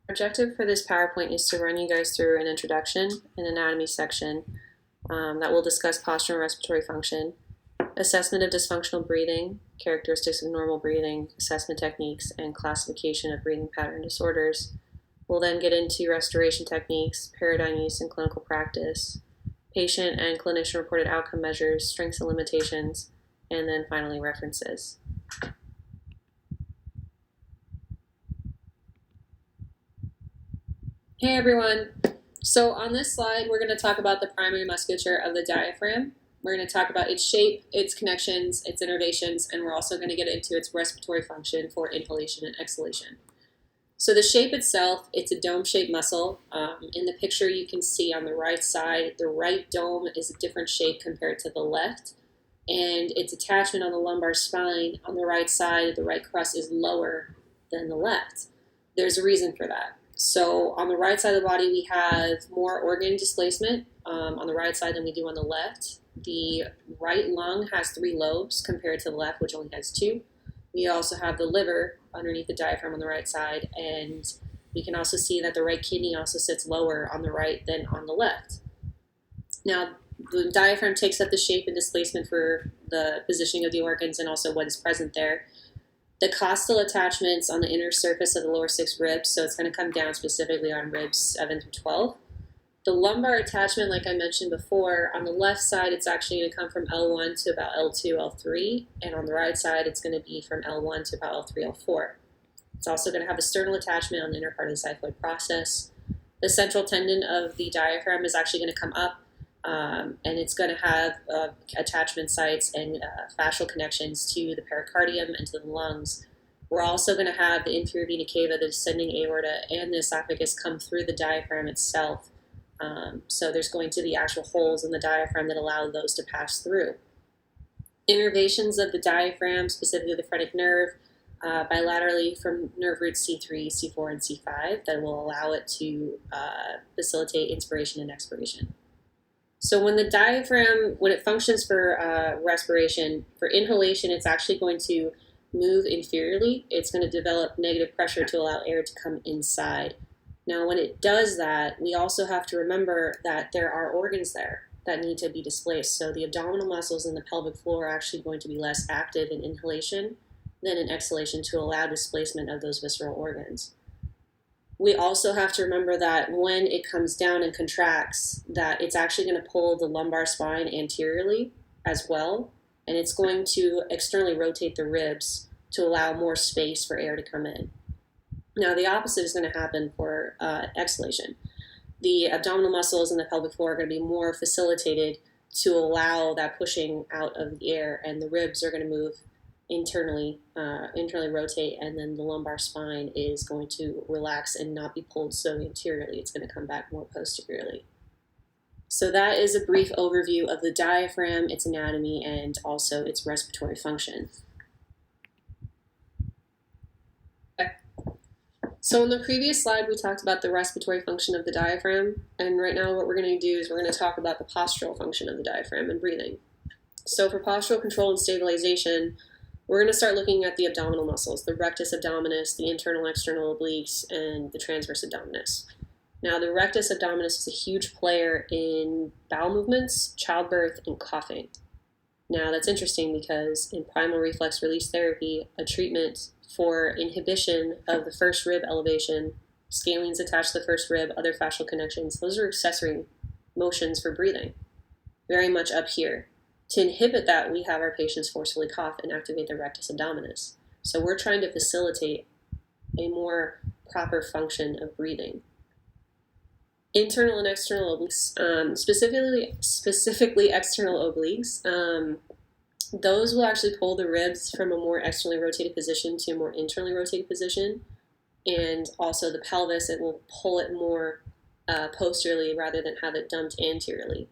Objective for this PowerPoint is to run you guys through an introduction and anatomy section that will discuss posture and respiratory function, assessment of dysfunctional breathing, characteristics of normal breathing, assessment techniques, and classification of breathing pattern disorders. We'll then get into restoration techniques, paradigm use in clinical practice, patient and clinician reported outcome measures, strengths and limitations, and then finally references. Hey everyone. So on this slide, we're going to talk about the primary musculature of the diaphragm. We're going to talk about its shape, its connections, its innervations, and we're also going to get into its respiratory function for inhalation and exhalation. So the shape itself, it's a dome-shaped muscle. In the picture you can see on the right side, the right dome is a different shape compared to the left, and its attachment on the lumbar spine on the right side, the right crust is lower than the left. There's a reason for that. So on the right side of the body, we have more organ displacement on the right side than we do on the left. The right lung has 3 lobes compared to the left, which only has 2. We also have the liver underneath the diaphragm on the right side, and we can also see that the right kidney also sits lower on the right than on the left. Now, the diaphragm takes up the shape and displacement for the positioning of the organs and also what is present there. The costal attachments on the inner surface of the lower 6 ribs, so it's going to come down specifically on ribs 7 through 12. The lumbar attachment, like I mentioned before, on the left side, it's actually going to come from L1 to about L2, L3, and on the right side, it's going to be from L1 to about L3, L4. It's also going to have a sternal attachment on the inner part of the xiphoid process. The central tendon of the diaphragm is actually going to come up, and it's going to have attachment sites and fascial connections to the pericardium and to the lungs. We're also going to have the inferior vena cava, the descending aorta, and the esophagus come through the diaphragm itself. So there's going to be actual holes in the diaphragm that allow those to pass through. Innervations of the diaphragm, specifically the phrenic nerve, bilaterally from nerve roots C3, C4, and C5 that will allow it to facilitate inspiration and expiration. So when the diaphragm, when it functions for respiration, for inhalation, it's actually going to move inferiorly. It's going to develop negative pressure to allow air to come inside. Now, when it does that, we also have to remember that there are organs there that need to be displaced. So the abdominal muscles in the pelvic floor are actually going to be less active in inhalation than in exhalation to allow displacement of those visceral organs. We also have to remember that when it comes down and contracts, that it's actually going to pull the lumbar spine anteriorly as well, and it's going to externally rotate the ribs to allow more space for air to come in. Now, the opposite is going to happen for exhalation. The abdominal muscles in the pelvic floor are going to be more facilitated to allow that pushing out of the air, and the ribs are going to move internally rotate, and then the lumbar spine is going to relax and not be pulled so anteriorly. It's going to come back more posteriorly. So that is a brief overview of the diaphragm, its anatomy, and also its respiratory function. Okay. So in the previous slide, we talked about the respiratory function of the diaphragm, and right now what we're going to do is we're going to talk about the postural function of the diaphragm and breathing. So for postural control and stabilization, we're going to start looking at the abdominal muscles, the rectus abdominis, the internal and external obliques, and the transverse abdominis. Now, the rectus abdominis is a huge player in bowel movements, childbirth, and coughing. Now, that's interesting because in primal reflex release therapy, a treatment for inhibition of the first rib elevation, scalenes attached to the first rib, other fascial connections, those are accessory motions for breathing, very much up here. To inhibit that, we have our patients forcefully cough and activate the rectus abdominis. So we're trying to facilitate a more proper function of breathing. Internal and external obliques, specifically external obliques, those will actually pull the ribs from a more externally rotated position to a more internally rotated position. And also the pelvis, it will pull it more posteriorly rather than have it dumped anteriorly.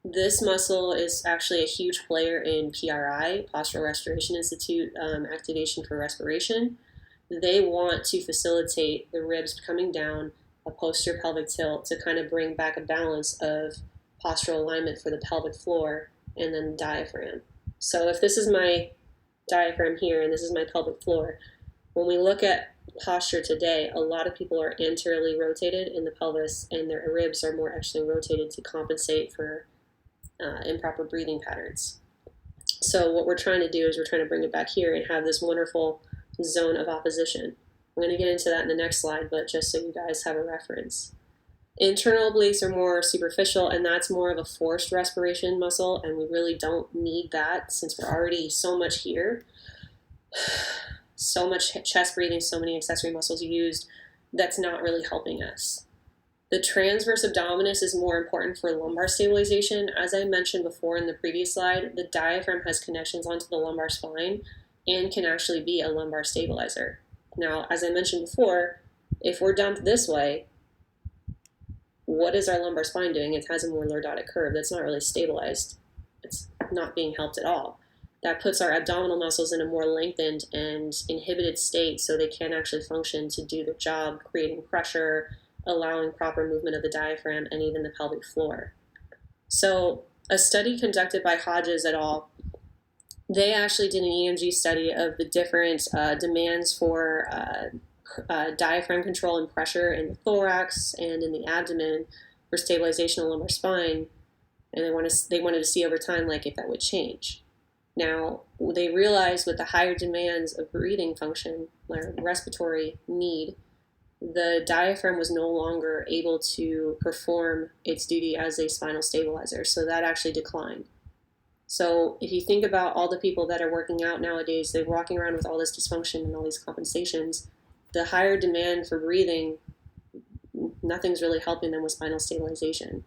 This muscle is actually a huge player in PRI, Postural Restoration Institute activation for respiration. They want to facilitate the ribs coming down, a posterior pelvic tilt to kind of bring back a balance of postural alignment for the pelvic floor and then the diaphragm. So if this is my diaphragm here and this is my pelvic floor, when we look at posture today, a lot of people are anteriorly rotated in the pelvis, and their ribs are more externally rotated to compensate for improper breathing patterns. So what we're trying to do is we're trying to bring it back here and have this wonderful zone of opposition. I'm going to get into that in the next slide, but just so you guys have a reference. Internal obliques are more superficial, and that's more of a forced respiration muscle, and we really don't need that since we're already so much here. So much chest breathing, so many accessory muscles used, that's not really helping us. The transverse abdominis is more important for lumbar stabilization. As I mentioned before in the previous slide, the diaphragm has connections onto the lumbar spine and can actually be a lumbar stabilizer. Now, as I mentioned before, if we're dumped this way, what is our lumbar spine doing? It has a more lordotic curve that's not really stabilized. It's not being helped at all. That puts our abdominal muscles in a more lengthened and inhibited state so they can't actually function to do their job, creating pressure, allowing proper movement of the diaphragm and even the pelvic floor. So a study conducted by Hodges et al., they actually did an EMG study of the different demands for diaphragm control and pressure in the thorax and in the abdomen for stabilization of the lumbar spine, and they wanted to see over time like if that would change. Now, they realized with the higher demands of breathing function, or respiratory need, the diaphragm was no longer able to perform its duty as a spinal stabilizer, so that actually declined. So if you think about all the people that are working out nowadays, they're walking around with all this dysfunction and all these compensations. The higher demand for breathing, nothing's really helping them with spinal stabilization.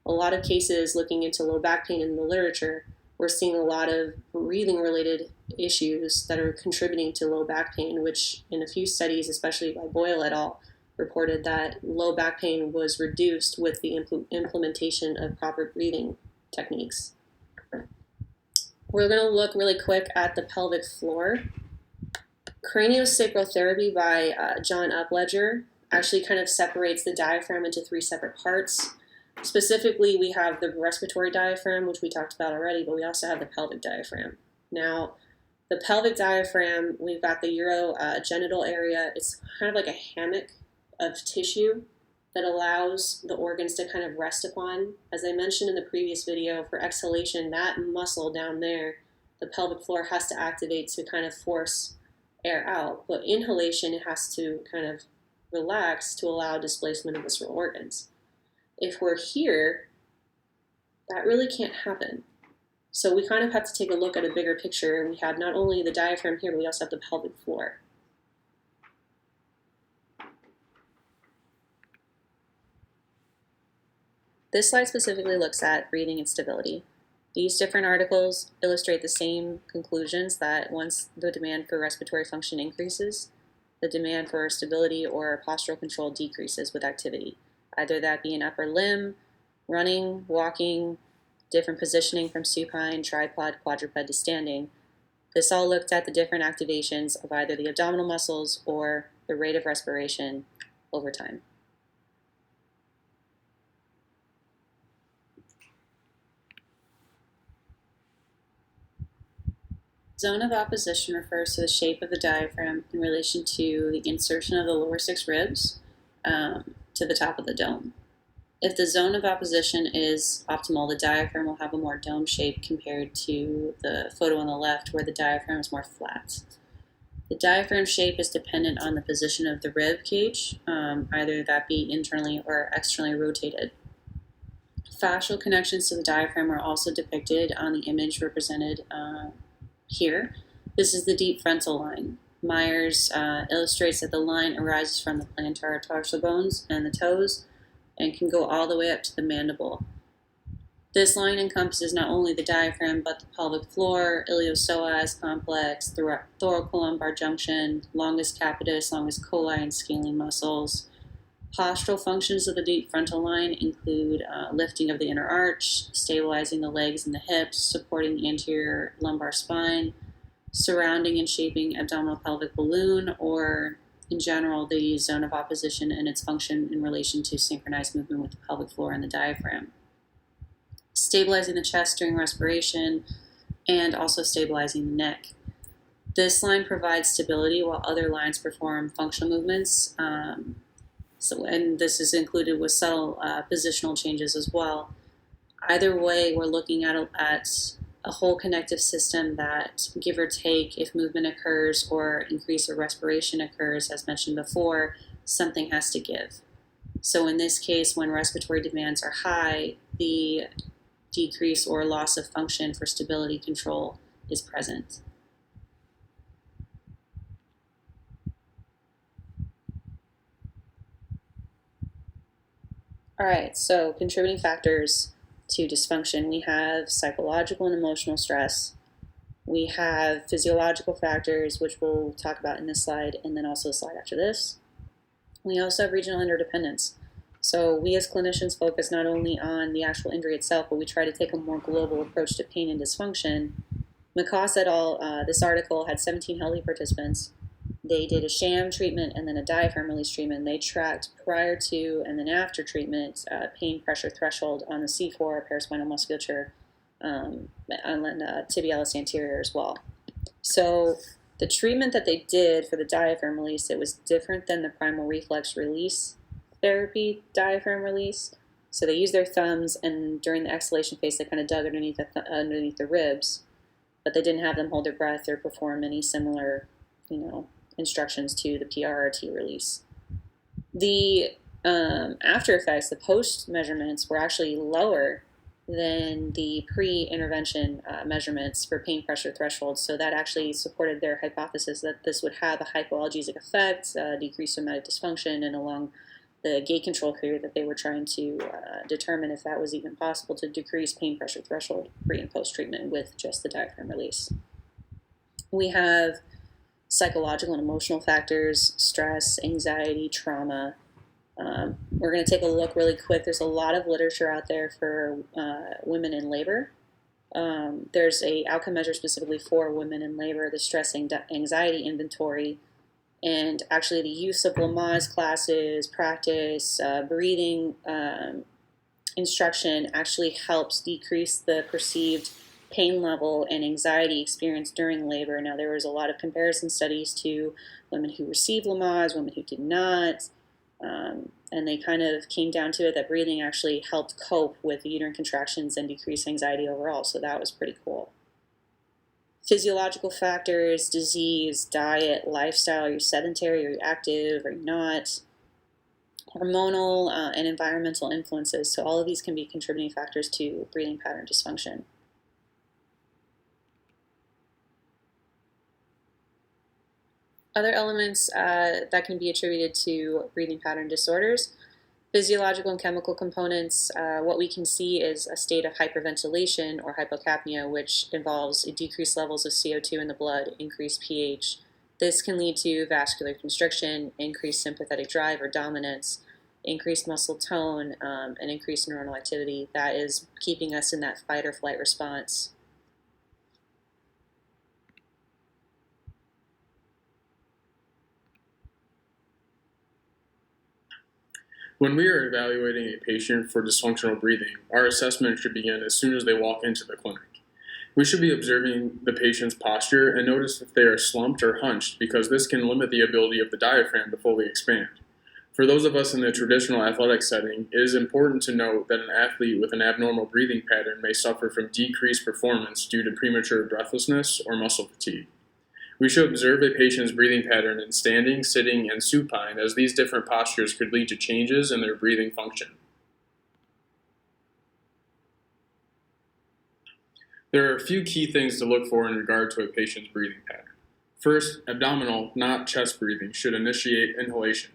A lot of cases looking into low back pain in the literature, we're seeing a lot of breathing-related issues that are contributing to low back pain, which in a few studies, especially by Boyle et al., reported that low back pain was reduced with the implementation of proper breathing techniques. We're going to look really quick at the pelvic floor. Craniosacral therapy by John Upledger actually kind of separates the diaphragm into three separate parts. Specifically, we have the respiratory diaphragm, which we talked about already, but we also have the pelvic diaphragm. Now, the pelvic diaphragm, we've got the urogenital area. It's kind of like a hammock of tissue that allows the organs to kind of rest upon. As I mentioned in the previous video, for exhalation, that muscle down there, the pelvic floor has to activate to kind of force air out. But inhalation, it has to kind of relax to allow displacement of visceral organs. If we're here, that really can't happen. So we kind of have to take a look at a bigger picture, and we have not only the diaphragm here, but we also have the pelvic floor. This slide specifically looks at breathing and stability. These different articles illustrate the same conclusions, that once the demand for respiratory function increases, the demand for stability or postural control decreases with activity, either that be an upper limb, running, walking, different positioning from supine, tripod, quadruped to standing. This all looked at the different activations of either the abdominal muscles or the rate of respiration over time. Zone of opposition refers to the shape of the diaphragm in relation to the insertion of the lower six ribs to the top of the dome. If the zone of opposition is optimal, the diaphragm will have a more dome shape compared to the photo on the left where the diaphragm is more flat. The diaphragm shape is dependent on the position of the rib cage, either that be internally or externally rotated. Fascial connections to the diaphragm are also depicted on the image represented here. This is the deep frontal line. Myers illustrates that the line arises from the plantar tarsal bones and the toes and can go all the way up to the mandible. This line encompasses not only the diaphragm but the pelvic floor, iliopsoas complex, thoracolumbar junction, longus capitis, longus coli, and scalene muscles. Postural functions of the deep frontal line include lifting of the inner arch, stabilizing the legs and the hips, supporting the anterior lumbar spine, surrounding and shaping abdominal pelvic balloon, or in general, the zone of opposition and its function in relation to synchronized movement with the pelvic floor and the diaphragm. Stabilizing the chest during respiration, and also stabilizing the neck. This line provides stability while other lines perform functional movements. And this is included with subtle positional changes as well. Either way, we're looking at a whole connective system that, give or take, if movement occurs or increase of respiration occurs, as mentioned before, something has to give. So in this case, when respiratory demands are high, the decrease or loss of function for stability control is present. All right, so contributing factors to dysfunction, we have psychological and emotional stress. We have physiological factors, which we'll talk about in this slide, and then also a slide after this. We also have regional interdependence. So we as clinicians focus not only on the actual injury itself, but we try to take a more global approach to pain and dysfunction. McCoss et al., this article had 17 healthy participants. They did a sham treatment and then a diaphragm release treatment. They tracked prior to and then after treatment pain pressure threshold on the C4 paraspinal musculature and tibialis anterior as well. So the treatment that they did for the diaphragm release, it was different than the primal reflex release therapy diaphragm release. So they used their thumbs, and during the exhalation phase, they kind of dug underneath the ribs, but they didn't have them hold their breath or perform any similar, instructions to the PRRT release. The after effects, the post measurements, were actually lower than the pre-intervention measurements for pain pressure thresholds. So that actually supported their hypothesis that this would have a hypoalgesic effect, decrease somatic dysfunction, and along the gait control period that they were trying to determine if that was even possible to decrease pain pressure threshold pre and post treatment with just the diaphragm release. We have psychological and emotional factors, stress, anxiety, trauma. We're going to take a look really quick. There's a lot of literature out there for women in labor. There's a outcome measure specifically for women in labor, the stress anxiety inventory, and actually the use of Lamaze classes, practice, breathing instruction actually helps decrease the perceived pain level and anxiety experienced during labor. Now, there was a lot of comparison studies to women who received Lamaze, women who did not, and they kind of came down to it that breathing actually helped cope with uterine contractions and decrease anxiety overall, so that was pretty cool. Physiological factors, disease, diet, lifestyle, are you sedentary, are you active, are you not? Hormonal and environmental influences, so all of these can be contributing factors to breathing pattern dysfunction. Other elements that can be attributed to breathing pattern disorders, physiological and chemical components. What we can see is a state of hyperventilation or hypocapnia, which involves decreased levels of CO2 in the blood, increased pH. This can lead to vascular constriction, increased sympathetic drive or dominance, increased muscle tone, and increased neuronal activity. That is keeping us in that fight or flight response. When we are evaluating a patient for dysfunctional breathing, our assessment should begin as soon as they walk into the clinic. We should be observing the patient's posture and notice if they are slumped or hunched, because this can limit the ability of the diaphragm to fully expand. For those of us in the traditional athletic setting, it is important to note that an athlete with an abnormal breathing pattern may suffer from decreased performance due to premature breathlessness or muscle fatigue. We should observe a patient's breathing pattern in standing, sitting, and supine, as these different postures could lead to changes in their breathing function. There are a few key things to look for in regard to a patient's breathing pattern. First, abdominal, not chest breathing, should initiate inhalation.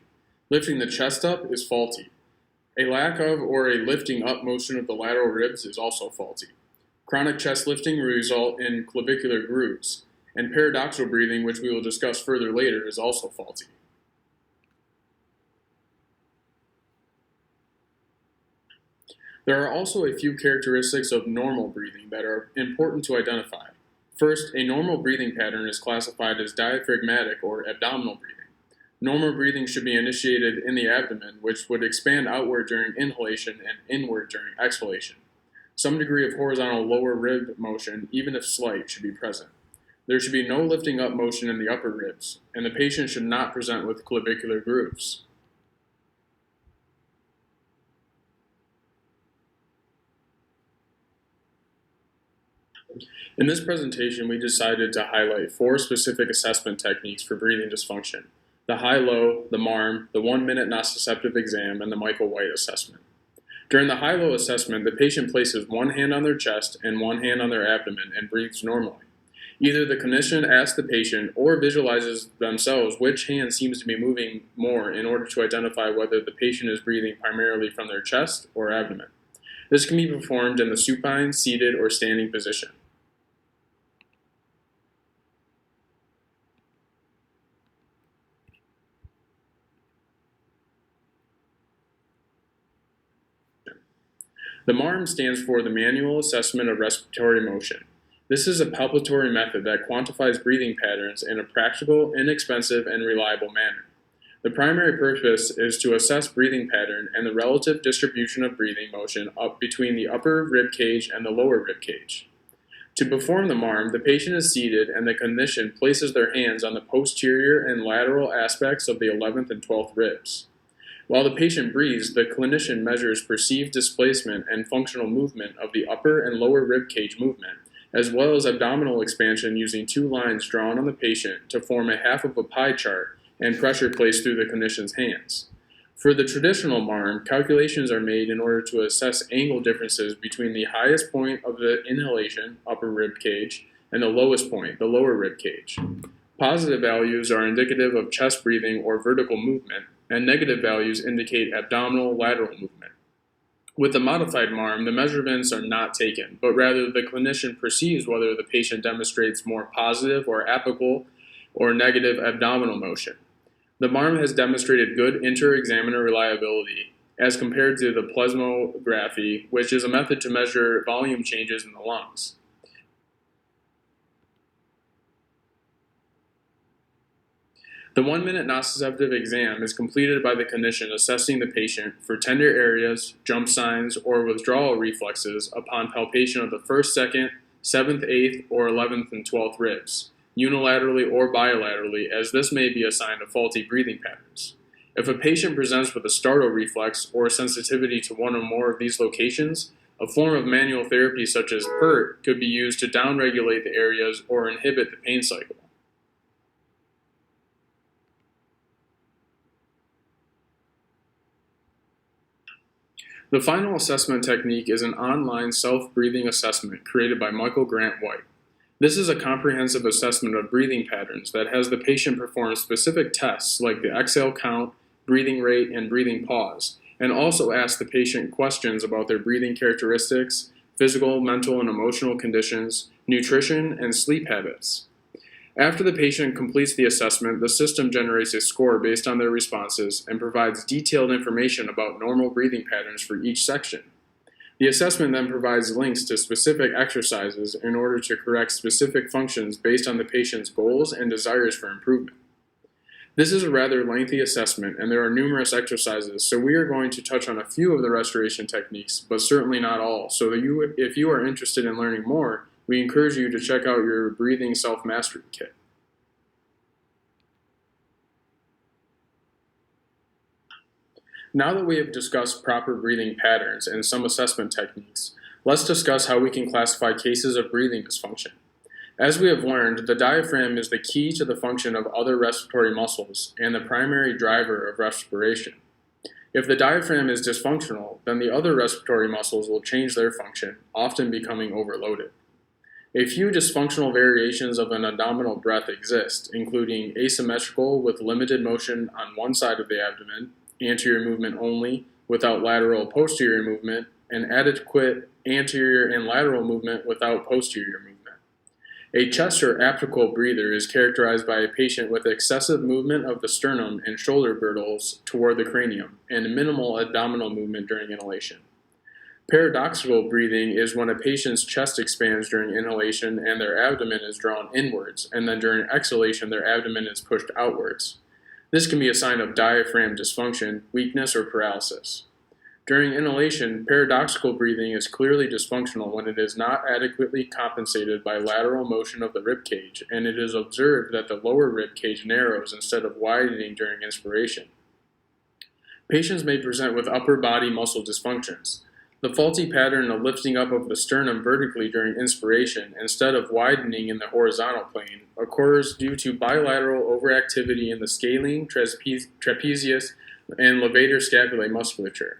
Lifting the chest up is faulty. A lack of or a lifting up motion of the lateral ribs is also faulty. Chronic chest lifting will result in clavicular grooves, and paradoxal breathing, which we will discuss further later, is also faulty. There are also a few characteristics of normal breathing that are important to identify. First, a normal breathing pattern is classified as diaphragmatic or abdominal breathing. Normal breathing should be initiated in the abdomen, which would expand outward during inhalation and inward during exhalation. Some degree of horizontal lower rib motion, even if slight, should be present. There should be no lifting up motion in the upper ribs, and the patient should not present with clavicular grooves. In this presentation, we decided to highlight 4 specific assessment techniques for breathing dysfunction: the high-low, the MARM, the 1-minute nociceptive exam, and the Michael White assessment. During the high-low assessment, the patient places one hand on their chest and one hand on their abdomen and breathes normally. Either the clinician asks the patient or visualizes themselves which hand seems to be moving more in order to identify whether the patient is breathing primarily from their chest or abdomen. This can be performed in the supine, seated, or standing position. The MARM stands for the Manual Assessment of Respiratory Motion. This is a palpatory method that quantifies breathing patterns in a practical, inexpensive, and reliable manner. The primary purpose is to assess breathing pattern and the relative distribution of breathing motion up between the upper rib cage and the lower rib cage. To perform the MARM, the patient is seated and the clinician places their hands on the posterior and lateral aspects of the 11th and 12th ribs. While the patient breathes, the clinician measures perceived displacement and functional movement of the upper and lower rib cage movement, as well as abdominal expansion using 2 lines drawn on the patient to form a half of a pie chart and pressure placed through the clinician's hands. For the traditional MARM, calculations are made in order to assess angle differences between the highest point of the inhalation, upper rib cage, and the lowest point, the lower rib cage. Positive values are indicative of chest breathing or vertical movement, and negative values indicate abdominal lateral movement. With the modified MARM, the measurements are not taken, but rather the clinician perceives whether the patient demonstrates more positive or apical or negative abdominal motion. The MARM has demonstrated good inter-examiner reliability as compared to the plethysmography, which is a method to measure volume changes in the lungs. The 1-minute nociceptive exam is completed by the clinician assessing the patient for tender areas, jump signs, or withdrawal reflexes upon palpation of the 1st, 2nd, 7th, 8th, or 11th and 12th ribs, unilaterally or bilaterally, as this may be a sign of faulty breathing patterns. If a patient presents with a startle reflex or sensitivity to one or more of these locations, a form of manual therapy such as PERT could be used to downregulate the areas or inhibit the pain cycle. The final assessment technique is an online self-breathing assessment created by Michael Grant White. This is a comprehensive assessment of breathing patterns that has the patient perform specific tests like the exhale count, breathing rate, and breathing pause, and also ask the patient questions about their breathing characteristics, physical, mental, and emotional conditions, nutrition, and sleep habits. After the patient completes the assessment, the system generates a score based on their responses and provides detailed information about normal breathing patterns for each section. The assessment then provides links to specific exercises in order to correct specific functions based on the patient's goals and desires for improvement. This is a rather lengthy assessment, and there are numerous exercises, so we are going to touch on a few of the restoration techniques, but certainly not all. So if you are interested in learning more, we encourage you to check out your breathing self-mastery kit. Now that we have discussed proper breathing patterns and some assessment techniques, let's discuss how we can classify cases of breathing dysfunction. As we have learned, the diaphragm is the key to the function of other respiratory muscles and the primary driver of respiration. If the diaphragm is dysfunctional, then the other respiratory muscles will change their function, often becoming overloaded. A few dysfunctional variations of an abdominal breath exist, including asymmetrical with limited motion on one side of the abdomen, anterior movement only, without lateral posterior movement, and adequate anterior and lateral movement without posterior movement. A chest or apical breather is characterized by a patient with excessive movement of the sternum and shoulder girdles toward the cranium, and minimal abdominal movement during inhalation. Paradoxical breathing is when a patient's chest expands during inhalation and their abdomen is drawn inwards, and then during exhalation their abdomen is pushed outwards. This can be a sign of diaphragm dysfunction, weakness, or paralysis. During inhalation, paradoxical breathing is clearly dysfunctional when it is not adequately compensated by lateral motion of the rib cage, and it is observed that the lower rib cage narrows instead of widening during inspiration. Patients may present with upper body muscle dysfunctions. The faulty pattern of lifting up of the sternum vertically during inspiration instead of widening in the horizontal plane occurs due to bilateral overactivity in the scalene, trapezius, and levator scapulae musculature.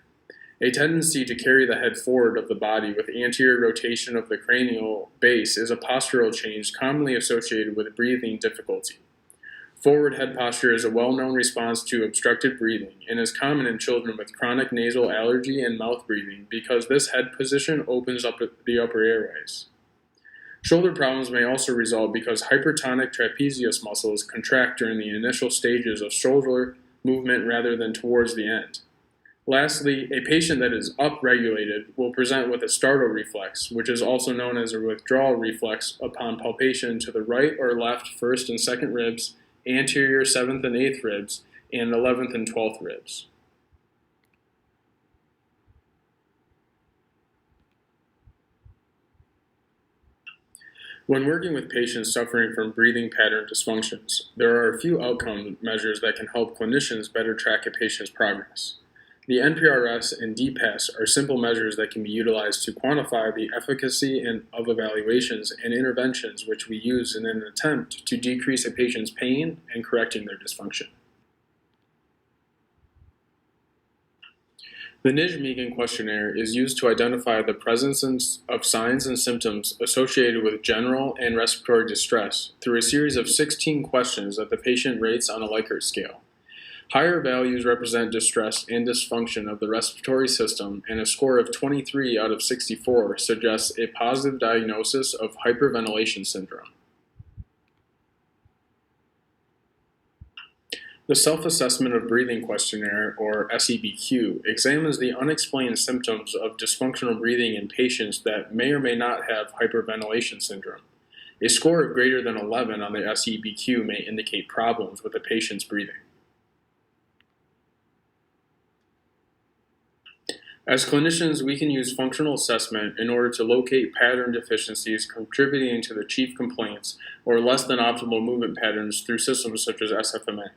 A tendency to carry the head forward of the body with anterior rotation of the cranial base is a postural change commonly associated with breathing difficulty. Forward head posture is a well-known response to obstructed breathing and is common in children with chronic nasal allergy and mouth breathing because this head position opens up the upper airways. Shoulder problems may also result because hypertonic trapezius muscles contract during the initial stages of shoulder movement rather than towards the end. Lastly, a patient that is upregulated will present with a startle reflex, which is also known as a withdrawal reflex upon palpation to the right or left first and second ribs, anterior 7th and 8th ribs, and 11th and 12th ribs. When working with patients suffering from breathing pattern dysfunctions, there are a few outcome measures that can help clinicians better track a patient's progress. The NPRS and DPAS are simple measures that can be utilized to quantify the efficacy of evaluations and interventions which we use in an attempt to decrease a patient's pain and correcting their dysfunction. The Nijmegen questionnaire is used to identify the presence of signs and symptoms associated with general and respiratory distress through a series of 16 questions that the patient rates on a Likert scale. Higher values represent distress and dysfunction of the respiratory system, and a score of 23 out of 64 suggests a positive diagnosis of hyperventilation syndrome. The Self-Assessment of Breathing Questionnaire, or SEBQ, examines the unexplained symptoms of dysfunctional breathing in patients that may or may not have hyperventilation syndrome. A score of greater than 11 on the SEBQ may indicate problems with a patient's breathing. As clinicians, we can use functional assessment in order to locate pattern deficiencies contributing to the chief complaints or less than optimal movement patterns through systems such as SFMA.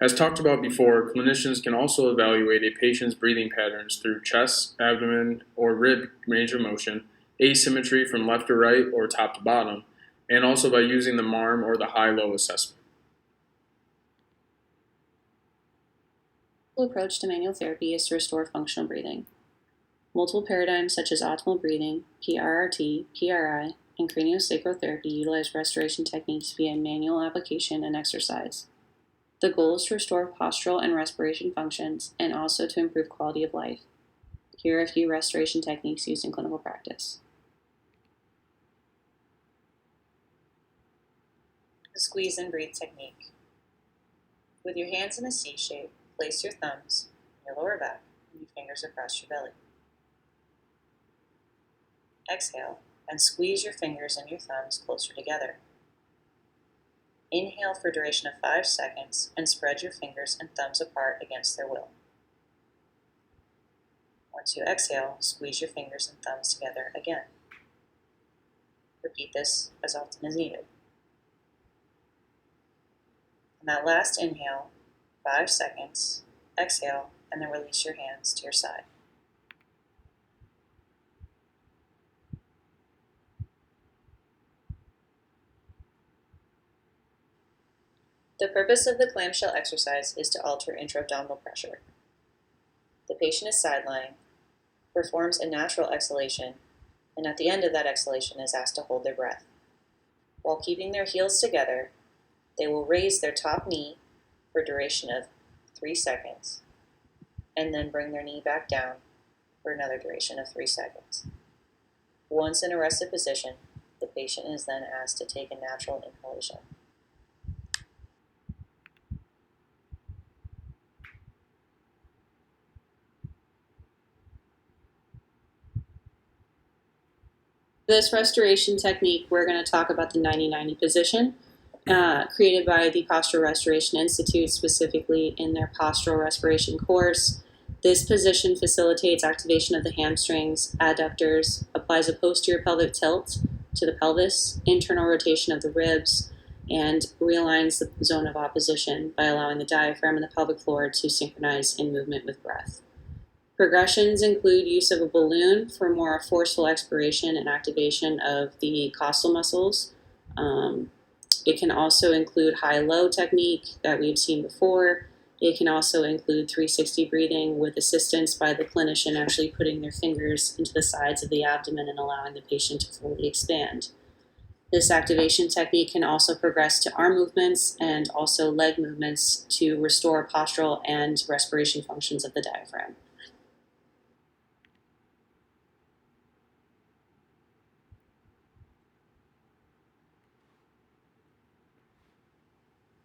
As talked about before, clinicians can also evaluate a patient's breathing patterns through chest, abdomen, or rib range of motion, asymmetry from left to right or top to bottom, and also by using the MARM or the high-low assessment. The approach to manual therapy is to restore functional breathing. Multiple paradigms such as optimal breathing, PRRT, PRI, and craniosacral therapy utilize restoration techniques via manual application and exercise. The goal is to restore postural and respiration functions and also to improve quality of life. Here are a few restoration techniques used in clinical practice. The squeeze and breathe technique. With your hands in a C shape, place your thumbs in your lower back and your fingers across your belly. Exhale and squeeze your fingers and your thumbs closer together. Inhale for a duration of 5 seconds and spread your fingers and thumbs apart against their will. Once you exhale, squeeze your fingers and thumbs together again. Repeat this as often as needed. On that last inhale, 5 seconds, exhale, and then release your hands to your side. The purpose of the clamshell exercise is to alter intra-abdominal pressure. The patient is side-lying, performs a natural exhalation, and at the end of that exhalation is asked to hold their breath. While keeping their heels together, they will raise their top knee for a duration of 3 seconds, and then bring their knee back down for another duration of 3 seconds. Once in a rested position, the patient is then asked to take a natural inhalation. This restoration technique, we're going to talk about the 90-90 position, created by the Postural Restoration Institute, specifically in their postural respiration course. This position facilitates activation of the hamstrings, adductors, applies a posterior pelvic tilt to the pelvis, internal rotation of the ribs, and realigns the zone of opposition by allowing the diaphragm and the pelvic floor to synchronize in movement with breath. Progressions include use of a balloon for more forceful expiration and activation of the costal muscles. It can also include high-low technique that we've seen before. It can also include 360 breathing with assistance by the clinician actually putting their fingers into the sides of the abdomen and allowing the patient to fully expand. This activation technique can also progress to arm movements and also leg movements to restore postural and respiration functions of the diaphragm.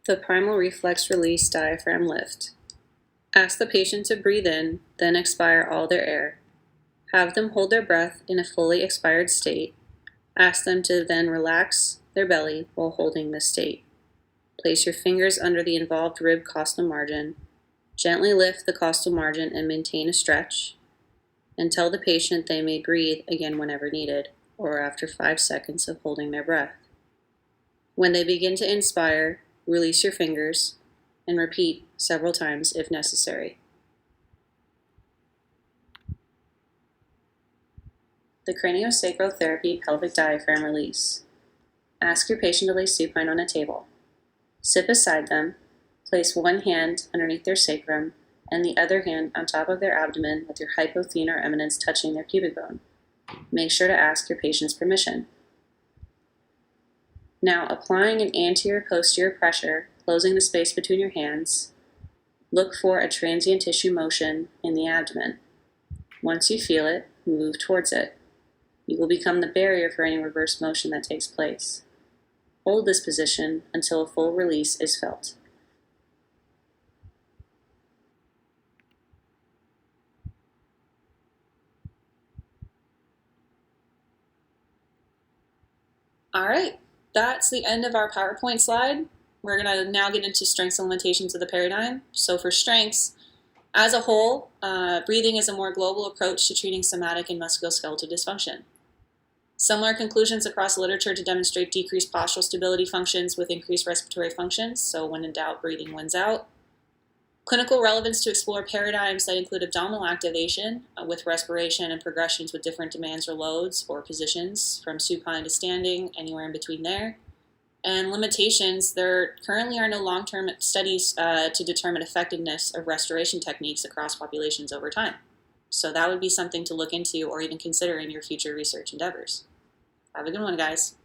The primal reflex release diaphragm lift. Ask the patient to breathe in, then expire all their air. Have them hold their breath in a fully expired state. Ask them to then relax their belly while holding this state. Place your fingers under the involved rib costal margin. Gently lift the costal margin and maintain a stretch. And tell the patient they may breathe again whenever needed, or after 5 seconds of holding their breath. When they begin to inspire, release your fingers and repeat several times if necessary. The craniosacral therapy pelvic diaphragm release. Ask your patient to lay supine on a table. Sit beside them, place one hand underneath their sacrum and the other hand on top of their abdomen with your hypothenar eminence touching their pubic bone. Make sure to ask your patient's permission. Now, applying an anterior-posterior pressure, closing the space between your hands, look for a transient tissue motion in the abdomen. Once you feel it, move towards it. You will become the barrier for any reverse motion that takes place. Hold this position until a full release is felt. All right, that's the end of our PowerPoint slide. We're going to now get into strengths and limitations of the paradigm. So for strengths, as a whole, breathing is a more global approach to treating somatic and musculoskeletal dysfunction. Similar conclusions across the literature to demonstrate decreased postural stability functions with increased respiratory functions. So when in doubt, breathing wins out. Clinical relevance to explore paradigms that include abdominal activation with respiration and progressions with different demands or loads or positions from supine to standing, anywhere in between there. And limitations, there currently are no long-term studies to determine effectiveness of restoration techniques across populations over time. So that would be something to look into or even consider in your future research endeavors. Have a good one, guys.